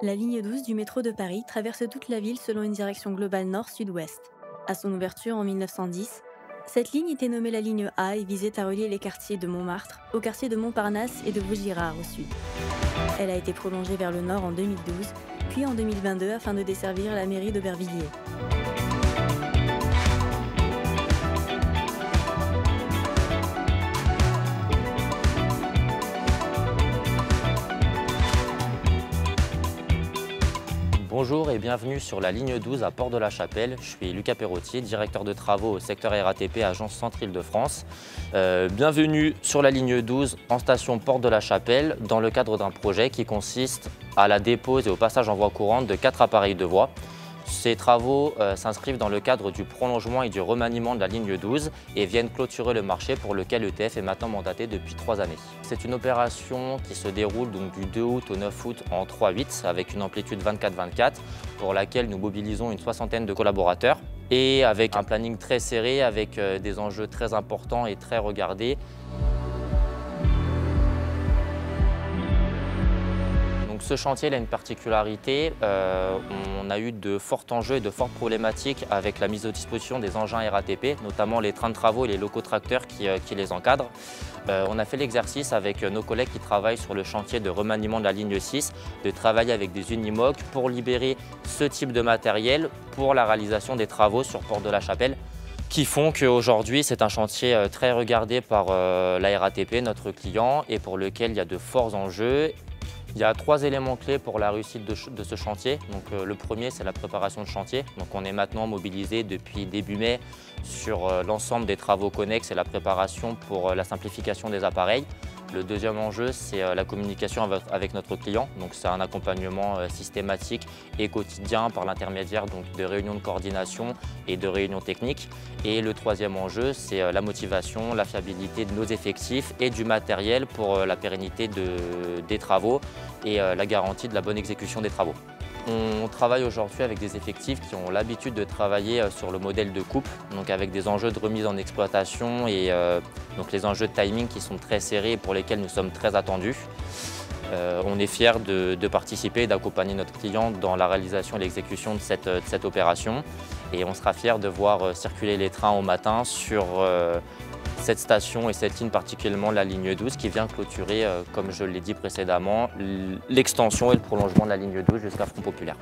La ligne 12 du métro de Paris traverse toute la ville selon une direction globale nord-sud-ouest. À son ouverture en 1910, cette ligne était nommée la ligne A et visait à relier les quartiers de Montmartre aux quartiers de Montparnasse et de Vaugirard au sud. Elle a été prolongée vers le nord en 2012, puis en 2022 afin de desservir la mairie d'Aubervilliers. Bonjour et bienvenue sur la ligne 12 à Port-de-la-Chapelle. Je suis Lucas Perrottier, directeur de travaux au secteur RATP Agence Centre-Île-de-France. Bienvenue sur la ligne 12 en station Port-de-la-Chapelle dans le cadre d'un projet qui consiste à la dépose et au passage en voie courante de 4 appareils de voie. Ces travaux s'inscrivent dans le cadre du prolongement et du remaniement de la ligne 12 et viennent clôturer le marché pour lequel ETF est maintenant mandaté depuis 3 années. C'est une opération qui se déroule donc du 2 août au 9 août en 3-8 avec une amplitude 24-24 pour laquelle nous mobilisons une soixantaine de collaborateurs et avec un planning très serré avec des enjeux très importants et très regardés. Ce chantier a une particularité, on a eu de forts enjeux et de fortes problématiques avec la mise à disposition des engins RATP, notamment les trains de travaux et les locaux tracteurs qui les encadrent. On a fait l'exercice avec nos collègues qui travaillent sur le chantier de remaniement de la ligne 6, de travailler avec des Unimog pour libérer ce type de matériel pour la réalisation des travaux sur Port-de-la-Chapelle, qui font qu'aujourd'hui c'est un chantier très regardé par la RATP, notre client, et pour lequel il y a de forts enjeux. Il y a 3 éléments clés pour la réussite de ce chantier. Donc, le premier, c'est la préparation de chantier. Donc, on est maintenant mobilisé depuis début mai sur l'ensemble des travaux connexes et la préparation pour la simplification des appareils. Le deuxième enjeu, c'est la communication avec notre client. Donc, c'est un accompagnement systématique et quotidien par l'intermédiaire de réunions de coordination et de réunions techniques. Et le troisième enjeu, c'est la motivation, la fiabilité de nos effectifs et du matériel pour la pérennité des travaux et la garantie de la bonne exécution des travaux. On travaille aujourd'hui avec des effectifs qui ont l'habitude de travailler sur le modèle de coupe, donc avec des enjeux de remise en exploitation et donc les enjeux de timing qui sont très serrés et pour lesquels nous sommes très attendus. On est fiers de participer et d'accompagner notre client dans la réalisation et l'exécution de cette opération. Et on sera fiers de voir circuler les trains au matin sur cette station et cette ligne, particulièrement la ligne 12, qui vient clôturer, comme je l'ai dit précédemment, l'extension et le prolongement de la ligne 12 jusqu'à Front Populaire.